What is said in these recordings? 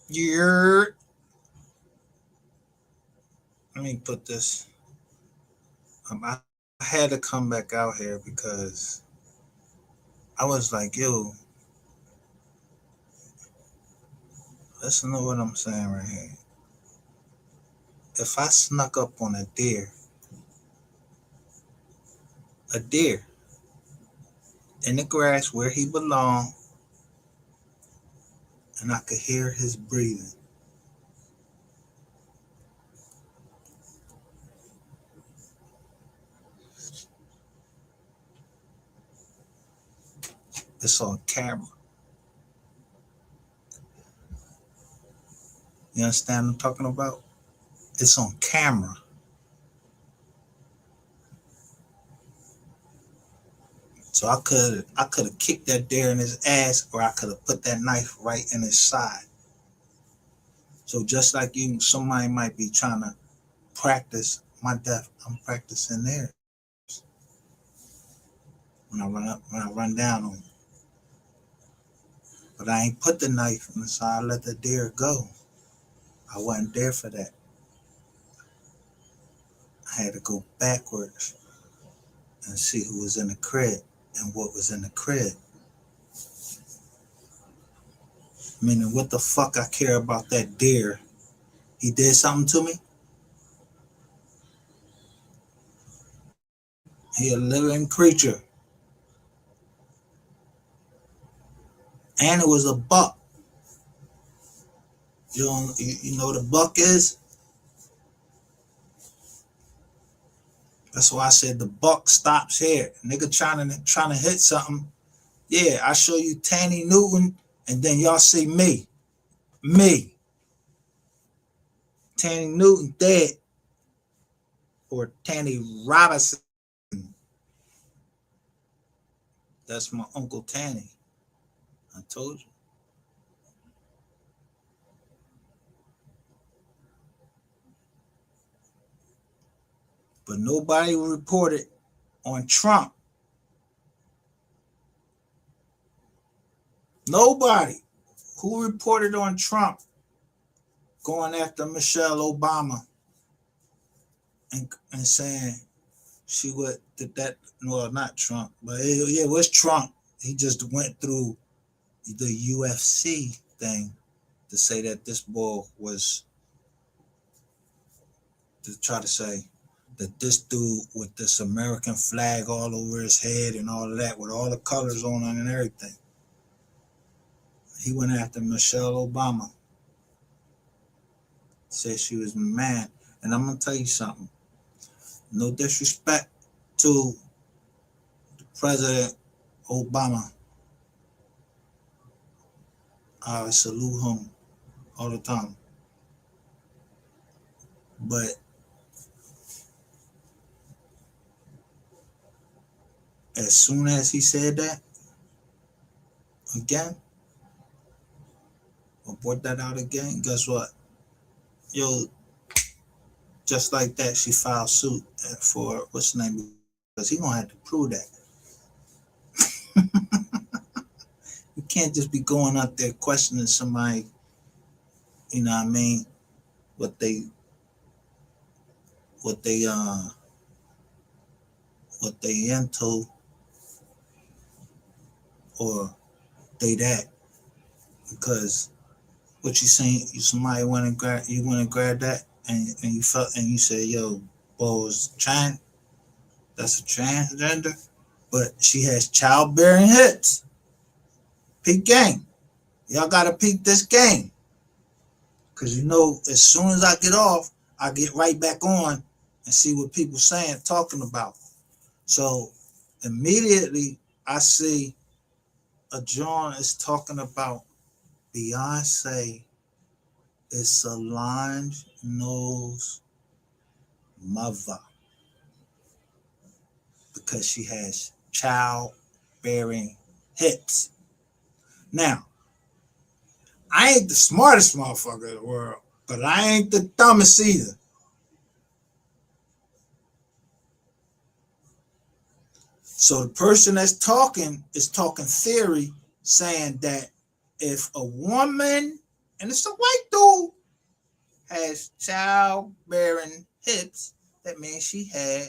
You're. Let me put this. I had to come back out here because I was like, yo, listen to what I'm saying right here. If I snuck up on a deer in the grass where he belonged, and I could hear his breathing, it's on camera. You understand what I'm talking about? It's on camera. So I could have kicked that deer in his ass, or I could have put that knife right in his side. So just like you, somebody might be trying to practice my death. I'm practicing theirs. When I run down on them. But I ain't put the knife in the side. I let the deer go. I wasn't there for that. I had to go backwards and see who was in the crib and what was in the crib. Meaning, what the fuck I care about that deer? He did something to me. He a living creature, and it was a buck. You know what a buck is? That's why I said the buck stops here. Nigga trying to hit something. Yeah, I show you Tanny Newton, and then y'all see me. Me. Tanny Newton dead. Or Tanny Robinson. That's my Uncle Tanny. I told you. But nobody reported on Trump. Nobody. Who reported on Trump going after Michelle Obama and saying she would did that? Well, not Trump, but it was Trump. He just went through the UFC thing to say that this boy was, to try to say that this dude with this American flag all over his head and all of that with all the colors on it and everything. He went after Michelle Obama. Said she was mad. And I'm going to tell you something. No disrespect to President Obama. I salute him all the time. But as soon as he said that, again, or brought that out again, guess what? Yo, just like that, she filed suit for, what's the name? Because he gonna have to prove that. You can't just be going out there questioning somebody, you know what I mean, what they what they uh what they into, or they that, because what you saying, somebody went and grabbed that, and you felt, and you said, yo, boy's trans, that's a transgender, but she has childbearing hips. Peak game. Y'all gotta peak this game. Cause you know, as soon as I get off, I get right back on and see what people saying, talking about. So immediately I see a John is talking about Beyonce is Solange Knowles' mother because she has childbearing hips. Now, I ain't the smartest motherfucker in the world, but I ain't the dumbest either. So the person that's talking is talking theory, saying that if a woman And it's a white dude has childbearing hips. That means she had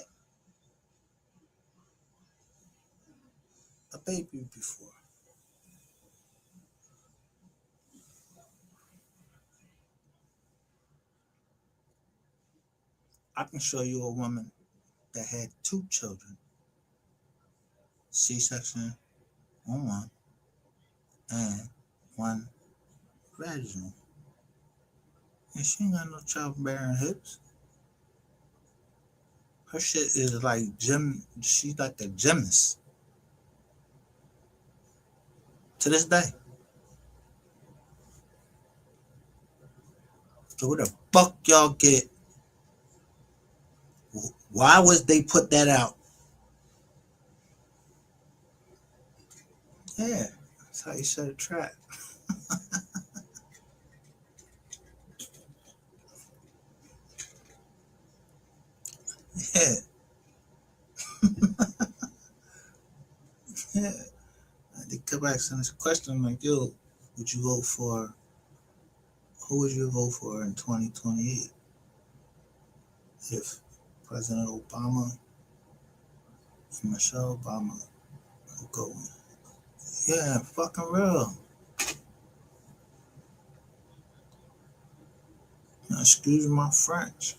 a baby before. I can show you a woman that had two children, C-section on one and one vaginal. And she ain't got no childbearing hips. Her shit is like gym. She's like a gymnast to this day. So where the fuck y'all get? Why was they put that out? Yeah, that's how you set a trap. Yeah, yeah. They kept asking this question like, "Yo, would you vote for? Who would you vote for in 2028 if President Obama and Michelle Obama would go in?" Yeah, fucking real. Now, excuse my French,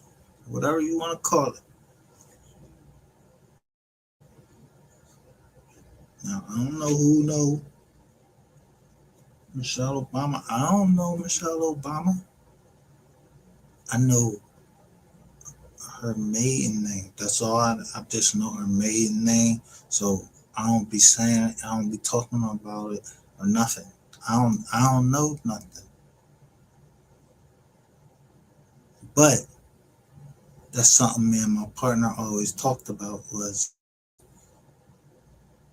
whatever you want to call it. Now, I don't know who know Michelle Obama. I don't know Michelle Obama. I know her maiden name. That's all. I just know her maiden name. So I don't be saying. I don't be talking about it or nothing. I don't know nothing. But that's something me and my partner always talked about was,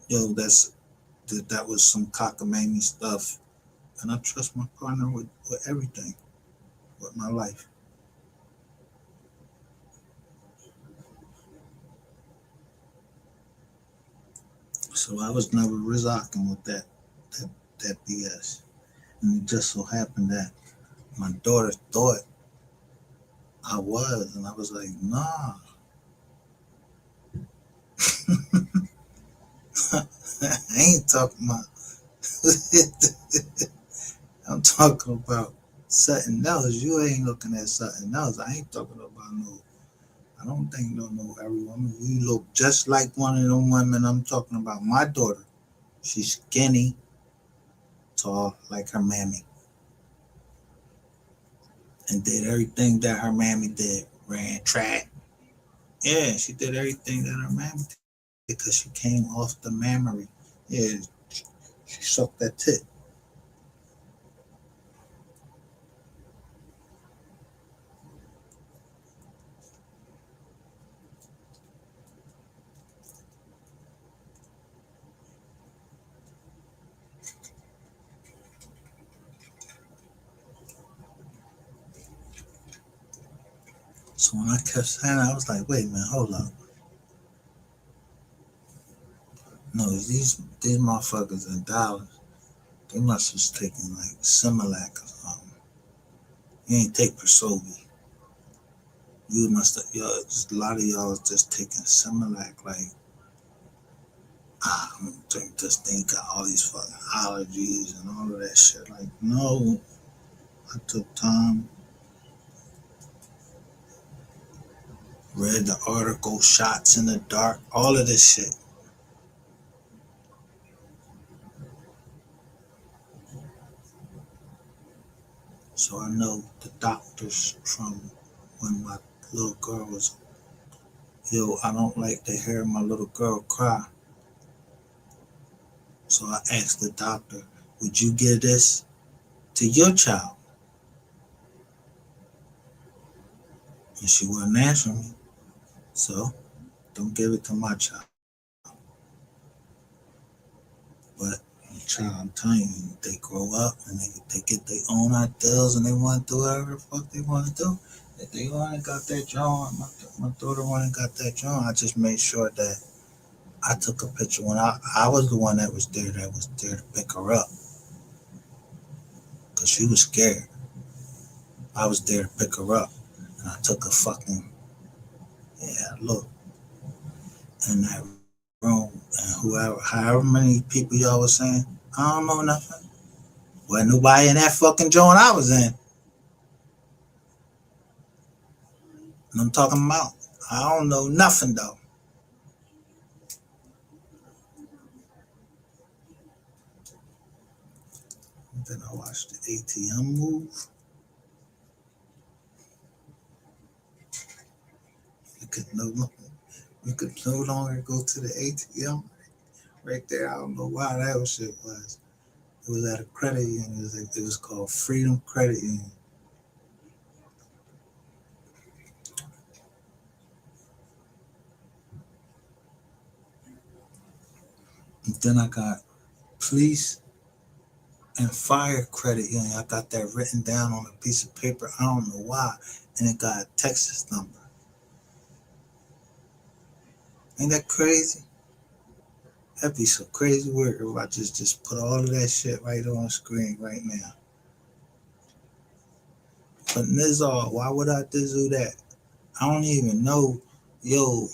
yo, that was some cockamamie stuff. And I trust my partner with everything, with my life. So I was never rocking with that that BS. And it just so happened that my daughter thought I was, and I was like, nah. I ain't talking about. I'm talking about something else. You ain't looking at something else. I ain't talking about no. I don't think no every woman. You look just like one of them women I'm talking about. My daughter, she's skinny, tall, like her mammy, and did everything that her mammy did. Ran track. Yeah, she did everything that her mammy did because she came off the mammary. Yeah, she sucked that tit. So when I kept saying it, I was like, wait man, hold up. No, these motherfuckers in dollars, they must have taken like Similac or something. You ain't take Persobi. You must have, y'all, just a lot of y'all is just taking Similac like, I don't drink this thing, got all these fucking allergies and all of that shit. Like, no, I took time, read the article, shots in the dark, all of this shit. So I know the doctors from when my little girl was, yo, I don't like to hear my little girl cry. So I asked the doctor, would you give this to your child? And she wouldn't answer me. So don't give it to my child. But child, I'm telling you, they grow up and they get their own ideals and they want to do whatever the fuck they want to do. If they want to got that drawing, my daughter want to got that drawing. I just made sure that I took a picture when I was the one that was there to pick her up because she was scared. I was there to pick her up. And I took a fucking, yeah, look in that room, and however many people y'all was saying, I don't know nothing. Wasn't nobody in that fucking joint I was in. And I'm talking about, I don't know nothing though. Then I watched the ATM move. You could no longer, you could no longer go to the ATM right there. I don't know why that shit was. It was at a credit union. It was called Freedom Credit Union. And then I got police and fire credit union. I got that written down on a piece of paper. I don't know why. And it got a Texas number. Ain't that crazy? That'd be some crazy work if I just put all of that shit right on the screen right now. But Nizar, why would I do that? I don't even know. Yo,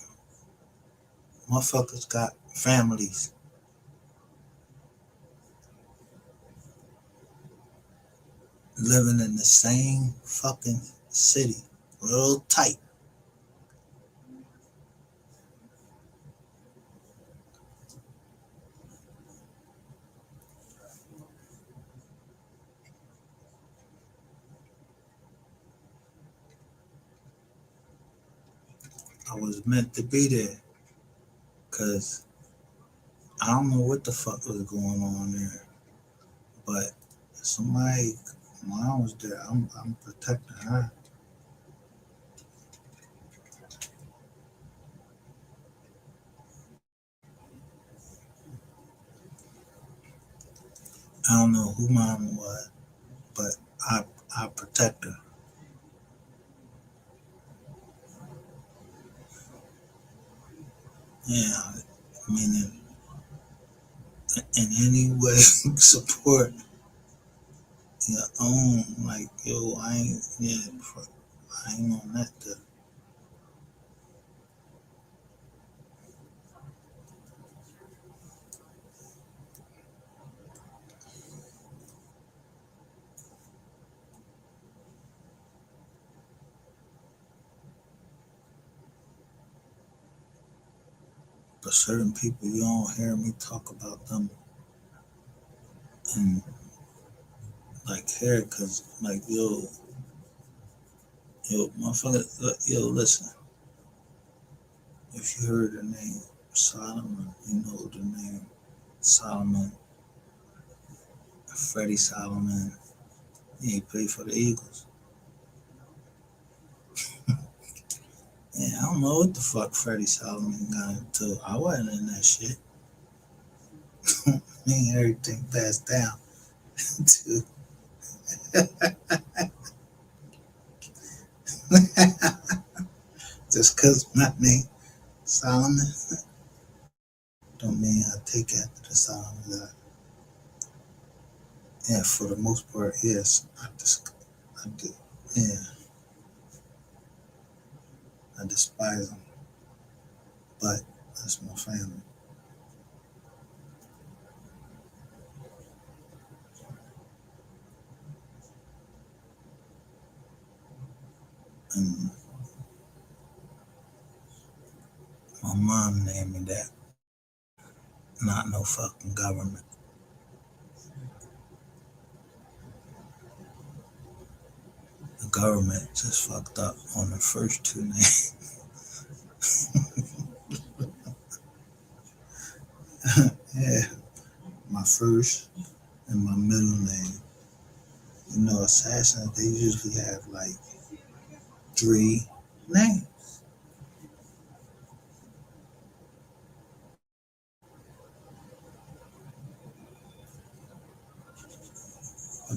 motherfuckers got families living in the same fucking city, real tight. I was meant to be there because I don't know what the fuck was going on there, but somebody, mom was there. I'm protecting her. I don't know who mom was, but I I protect her. Yeah, meaning in any way support your own. Like yo, I ain't yeah, I ain't on that. But certain people, you don't hear me talk about them and like here, cause like yo, motherfucker, yo, listen. If you heard the name Solomon, you know the name Solomon, Freddie Solomon. He played for the Eagles. Yeah, I don't know what the fuck Freddie Solomon got into. I wasn't in that shit. Me and everything passed down to just cause my name Solomon don't mean I take after the Solomon guy. Yeah, for the most part, yes. I do. Yeah, I despise them, but that's my family. And my mom named me that, not no fucking government. The government just fucked up on the first two names. Yeah, my first and my middle name. You know, assassins, they usually have like three names.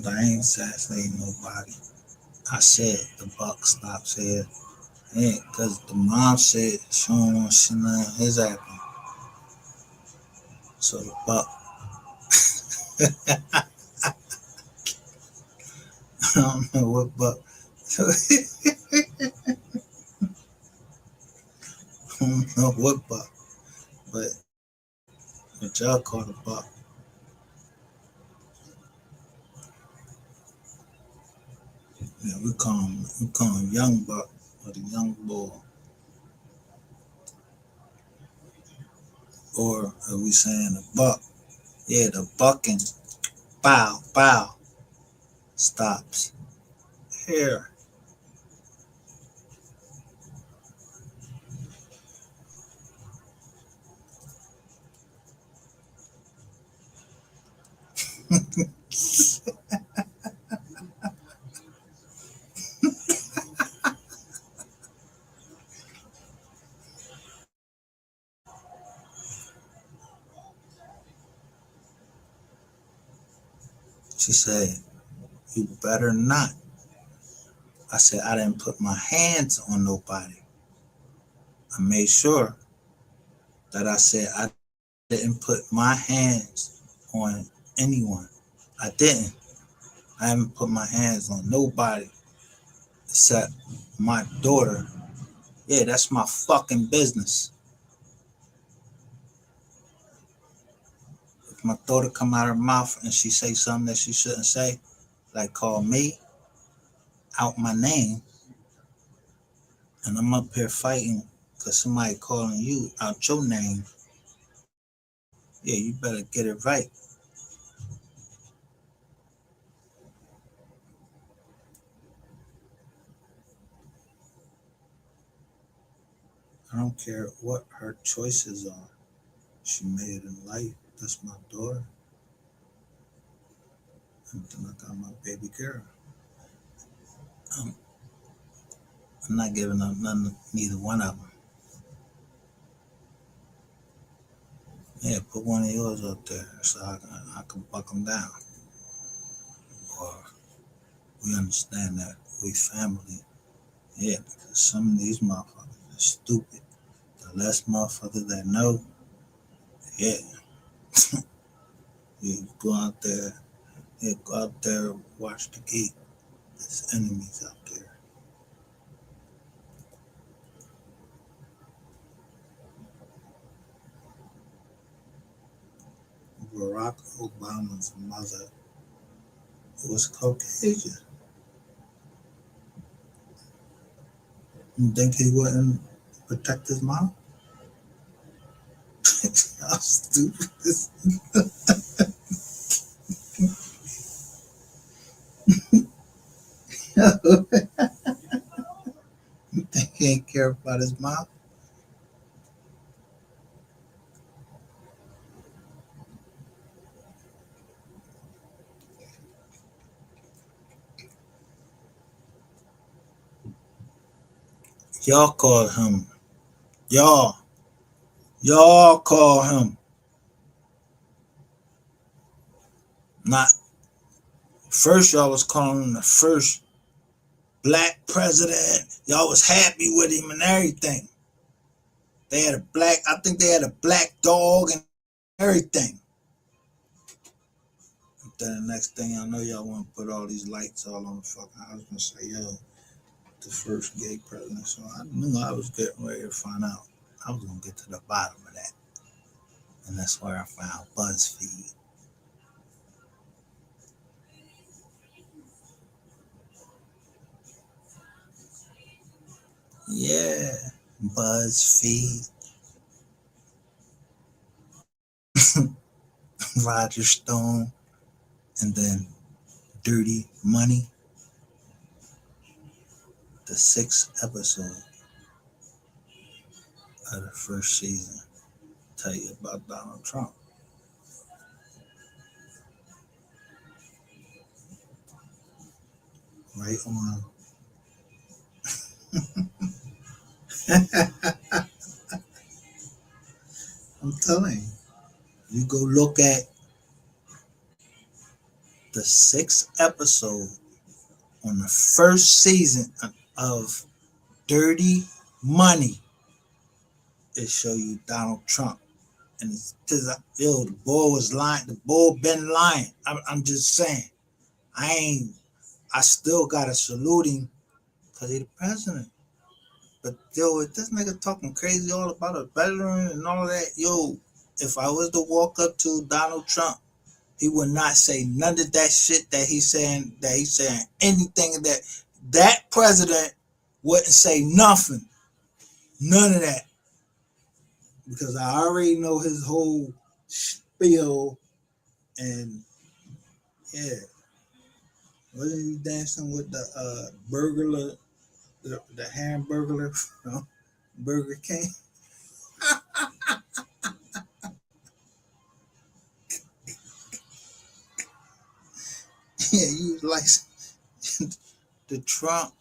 But I ain't assassinating nobody. I said the buck stops here. Yeah, because the mom said she don't want shit on his apple. So the buck, I don't know what buck I don't know what buck, but what y'all call a buck. Yeah, we call him young buck or the young bull, or are we saying a buck? Yeah, the bucking, bow, bow, stops here. She said, "You better not." I said, "I didn't put my hands on nobody." I made sure that I said I didn't put my hands on anyone. I didn't. I haven't put my hands on nobody except my daughter. Yeah, that's my fucking business. If my daughter come out her mouth and she say something that she shouldn't say, like call me out my name, and I'm up here fighting because somebody calling you out your name, yeah, you better get it right. I don't care what her choices are. She made it in life. That's my daughter. And then I got my baby girl. I'm, I'm not giving up none, neither one of them. Yeah, put one of yours up there so I can buck them down. Or we understand that we family. Yeah, because some of these motherfuckers are stupid. The less motherfuckers that know, yeah, you go out there, yeah, go out there, watch the gate. There's enemies out there. Barack Obama's mother was Caucasian. You think he wouldn't protect his mom? How stupid is you think he ain't care about his mom? Y'all call him. Y'all. Y'all call him. Not first y'all was calling him the first black president. Y'all was happy with him and everything. They had a black, I think they had a black dog and everything. And then the next thing I know, y'all want to put all these lights all on the fucking house and say, yo, the first gay president. So I knew I was getting ready to find out. I was going to get to the bottom of that. And that's where I found BuzzFeed. Yeah, BuzzFeed. Roger Stone, and then Dirty Money, the sixth episode of the first season. Tell you about Donald Trump. Right on. I'm telling you, you go look at the sixth episode on the first season of Dirty Money. It show you Donald Trump. And it's yo, the boy was lying. The boy been lying. I'm just saying. I still gotta salute him because he the president. But yo, if this nigga talking crazy all about a veteran and all that, yo, if I was to walk up to Donald Trump, he would not say none of that shit that he's saying. That he's saying anything that president wouldn't say nothing, none of that, because I already know his whole spiel. And yeah, wasn't he dancing with the burglar, the hamburger from Burger King? Yeah, you like the Trump.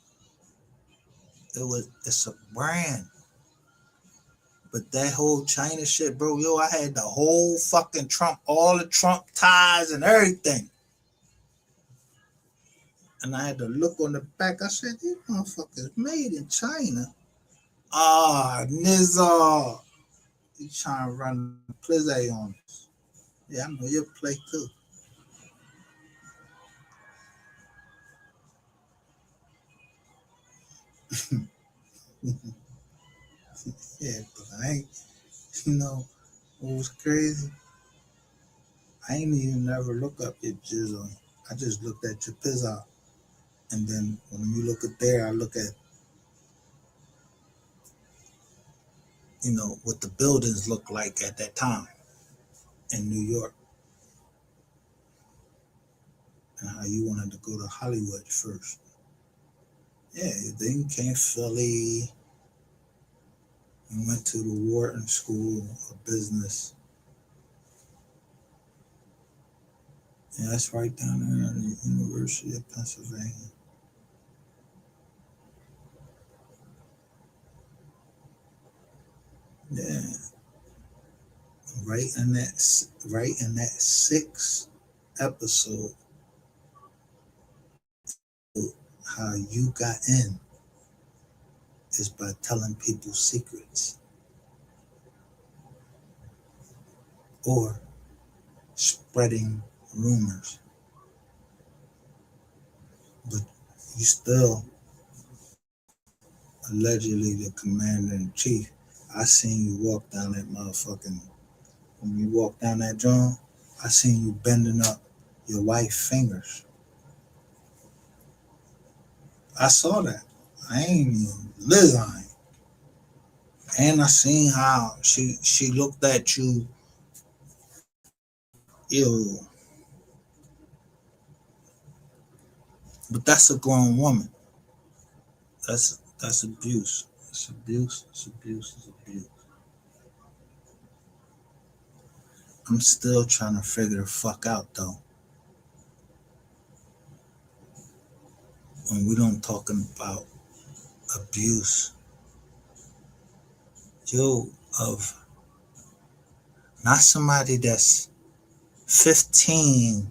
It's a brand. But that whole China shit, bro, yo, I had the whole fucking Trump, all the Trump ties and everything. And I had to look on the back. I said, these motherfuckers made in China. Ah, Nizar. You trying to run Plizzy on us. Yeah, I know your play too. Yeah, but I ain't, you know, what was crazy? I ain't even never look up your jizzle. I just looked at your pizza. And then when you look at there, I look at, what the buildings look like at that time in New York, and how you wanted to go to Hollywood first. Yeah, then you came to Philly and went to the Wharton School of Business. Yeah, that's right down there at the University of Pennsylvania. Yeah, right in that sixth episode, how you got in is by telling people secrets or spreading rumors. But you still allegedly the commander in chief. I seen you walk down that motherfucking, when you walk down that joint, I seen you bending up your wife's fingers. I saw that. I ain't even Liz on it. And I seen how she looked at you, ew. But that's a grown woman. That's abuse. It's abuse. It's abuse. It's abuse. I'm still trying to figure the fuck out though. When we don't talking about abuse, yo, of not somebody that's 15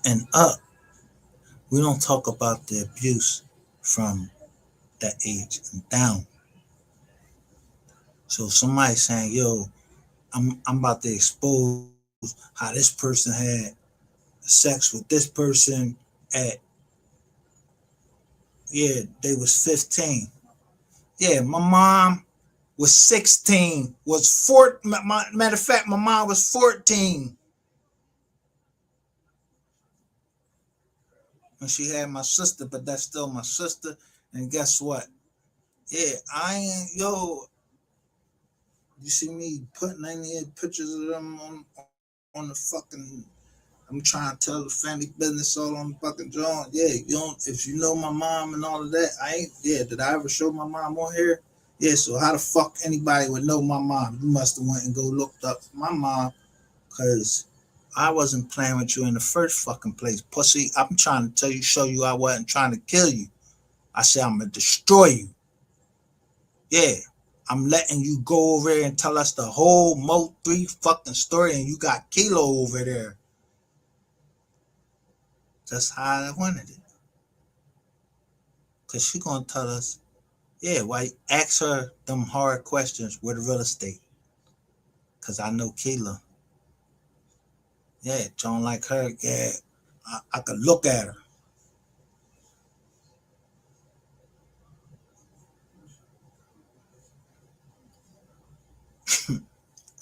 and up. We don't talk about the abuse from that age and down. So if somebody's saying, yo, I'm about to expose how this person had sex with this person at, yeah, they was 15. Yeah, my mom was 16, was 14. Matter of fact, my mom was 14 when she had my sister, but that's still my sister. And guess what? Yeah, I ain't, yo, you see me putting any pictures of them on the fucking, I'm trying to tell the family business all on the fucking joint. Yeah, you don't, if you know my mom and all of that, I ain't, yeah, did I ever show my mom on here? Yeah, so how the fuck anybody would know my mom? You must have went and go looked up my mom, because I wasn't playing with you in the first fucking place. Pussy, I'm trying to tell you, show you I wasn't trying to kill you. I said I'm gonna destroy you. Yeah. I'm letting you go over there and tell us the whole Mo 3 fucking story, and you got Kilo over there. That's how I wanted it. Cause she gonna tell us, yeah, why ask her them hard questions with the real estate. Cause I know Kayla. Yeah, don't like her. Yeah, I could look at her.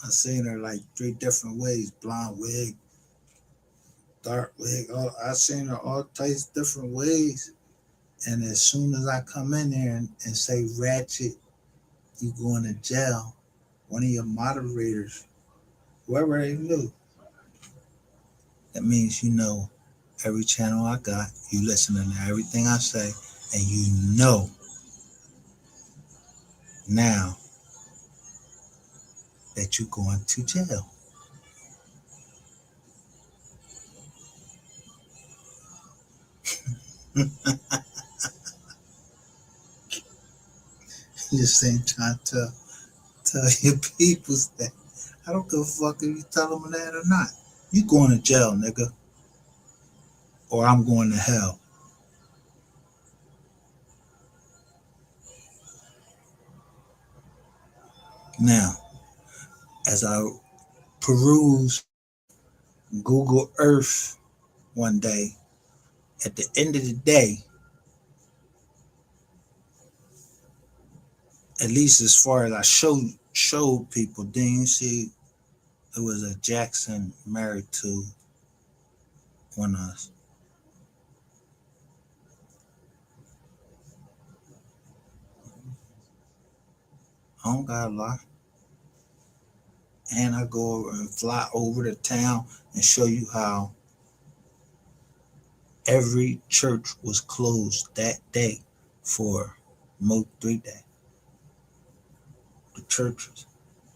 I seen her like three different ways: blonde wig, dark wig. I seen her all types of different ways. And as soon as I come in there and say ratchet, you going to jail. One of your moderators, whoever they knew, that means you know every channel I got. You listening to everything I say, and you know now that you're going to jail. You just ain't trying to tell your peoples that. I don't give a fuck if you tell them that or not. You going to jail, nigga, or I'm going to hell. Now, as I peruse Google Earth one day, at the end of the day, at least as far as I showed people, then you see it was a Jackson married to one of us. I don't got a lot. And I go over and fly over the town and show you how every church was closed that day for Mo 3 Day. The churches,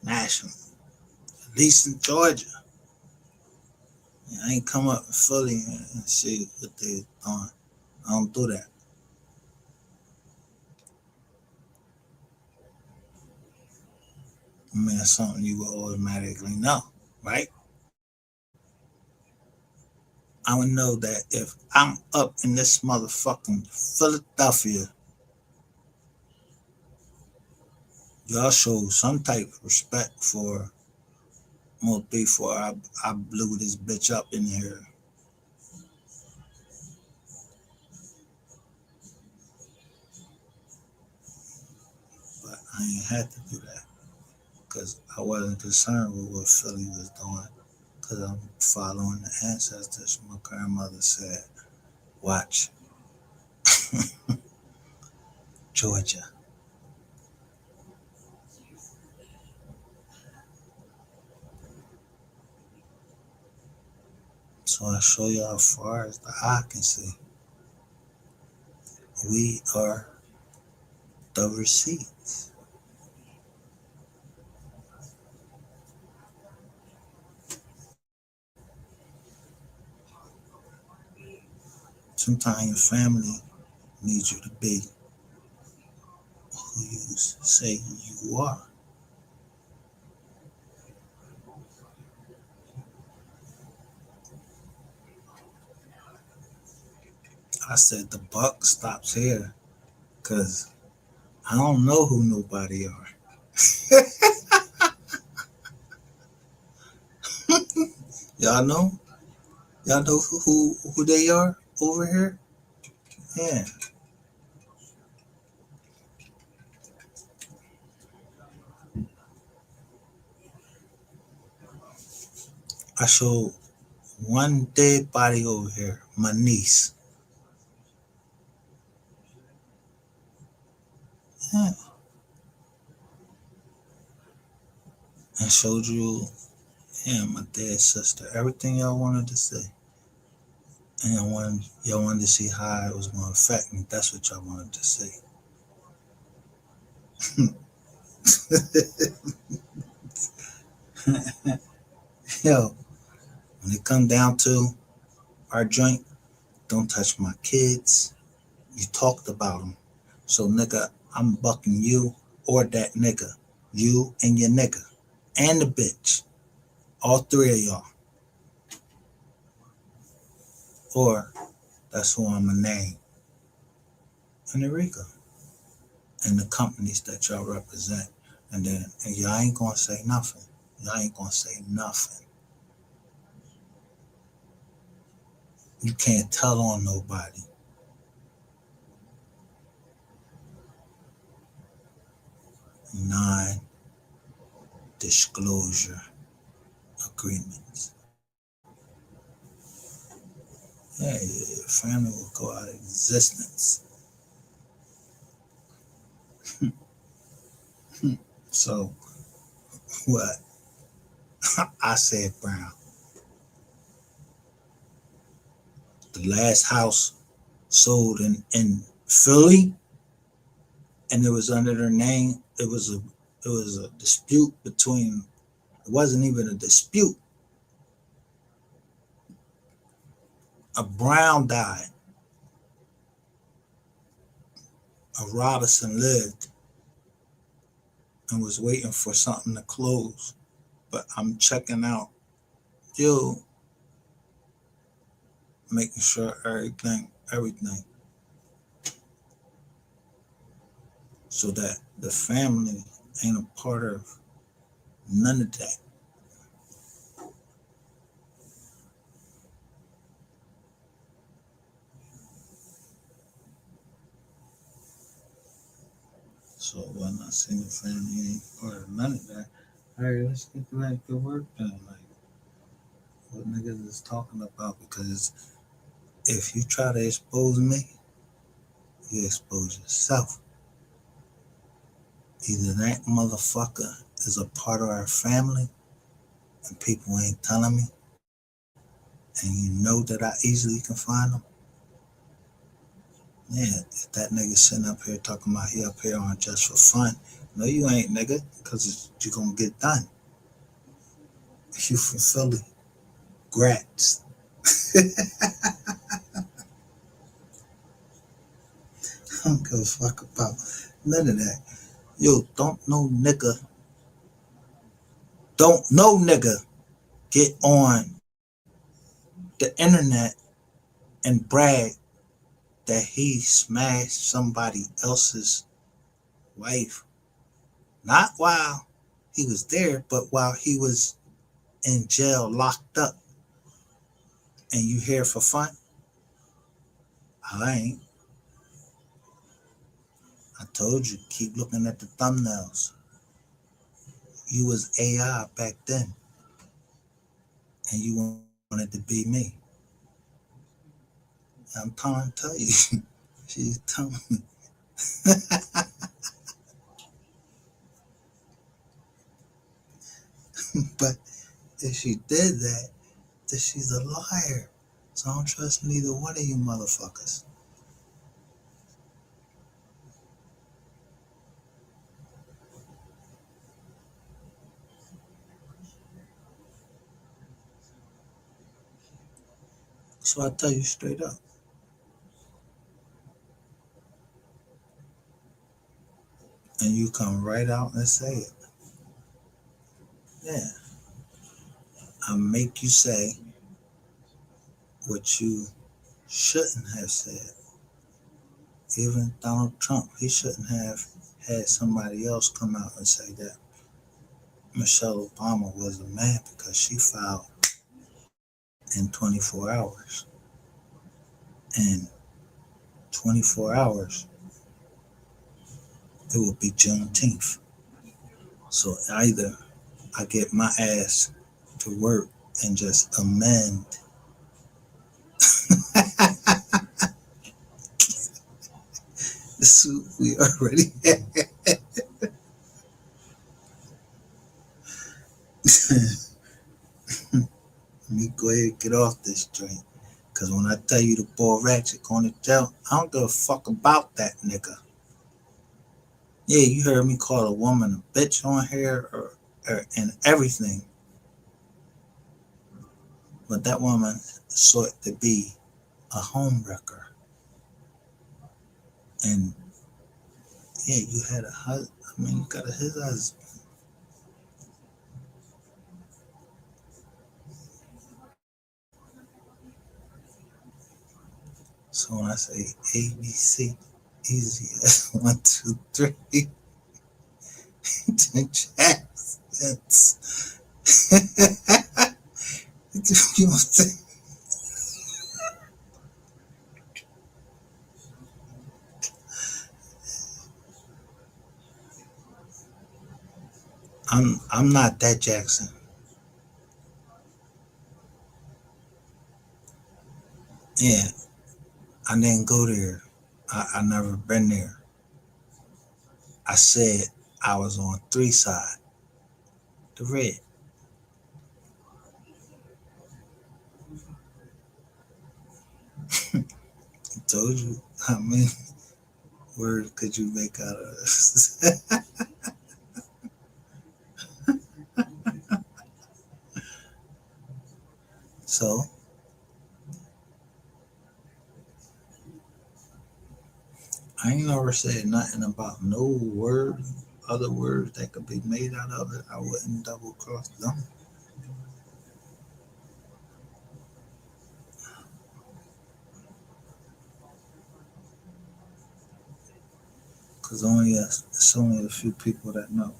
national, at least in Georgia. I ain't come up in Philly and see what they doing. I don't do that. I mean, that's something you will automatically know, right? I would know that if I'm up in this motherfucking Philadelphia, y'all show some type of respect for Mo before I blew this bitch up in here. But I ain't had to do that because I wasn't concerned with what Philly was doing because I'm following the ancestors. My grandmother said, watch Georgia. So I show you how far as the eye can see. We are the receipts. Sometimes your family needs you to be who you say you are. I said the buck stops here because I don't know who nobody are. Y'all know? Y'all know who they are over here? Yeah. I showed one dead body over here, my niece. Yeah. I showed you, yeah, my dead sister. Everything y'all wanted to say. And y'all wanted to see how it was going to affect me. That's what y'all wanted to see. Yo, when it come down to our joint, don't touch my kids. You talked about them. So, nigga, I'm bucking you or that nigga. You and your nigga. And the bitch. All three of y'all. Or that's who I'm going to name. And Enrico. And the companies that y'all represent. And y'all ain't going to say nothing. Y'all ain't going to say nothing. You can't tell on nobody. Nine, disclosure agreements. Hey, family will go out of existence. So what? I said Brown. The last house sold in Philly, and it was under their name. It was a dispute between. It wasn't even a dispute. A Brown died. A Robinson lived and was waiting for something to close. But I'm checking out, yo, making sure everything, so that the family ain't a part of none of that. So when I seen the family ain't part of none of that, all right, let's get back to work then. Like, what niggas is talking about? Because if you try to expose me, you expose yourself. Either that motherfucker is a part of our family and people ain't telling me, and you know that I easily can find them. Yeah, if that nigga sitting up here talking about he up here on just for fun, no, you ain't, nigga, because you gonna get done. You from Philly, grats. I don't give a fuck about none of that. Yo, don't no nigga get on the internet and brag that he smashed somebody else's wife. Not while he was there, but while he was in jail locked up. And you here for fun? I ain't. I told you, keep looking at the thumbnails. You was AI back then, and you wanted to be me. I'm trying to tell you. She's telling me. But if she did that, then she's a liar. So I don't trust neither one of you motherfuckers. So I tell you straight up. And you come right out and say it. Yeah. I make you say what you shouldn't have said. Even Donald Trump, he shouldn't have had somebody else come out and say that Michelle Obama was a man, because she filed in 24 hours. In 24 hours, it will be Juneteenth. So either I get my ass to work and just amend the suit we already had. Let me go ahead and get off this joint. Because when I tell you the boy Ratchet going to jail, I don't give a fuck about that nigga. Yeah, you heard me call a woman a bitch on here and everything. But that woman sought to be a home wrecker. And yeah, you had a husband. I mean, you got his husband. So when I say ABC, easy as 1, 2, 3, to Jackson's. You know what I'm saying? I'm not that Jackson. Yeah, I didn't go there. I never been there. I said I was on three side, the red. I told you how many words could you make out of this? So I ain't never said nothing about no word, other words that could be made out of it. I wouldn't double cross them. Cause it's only a few people that know.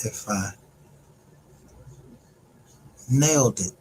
If I nailed it,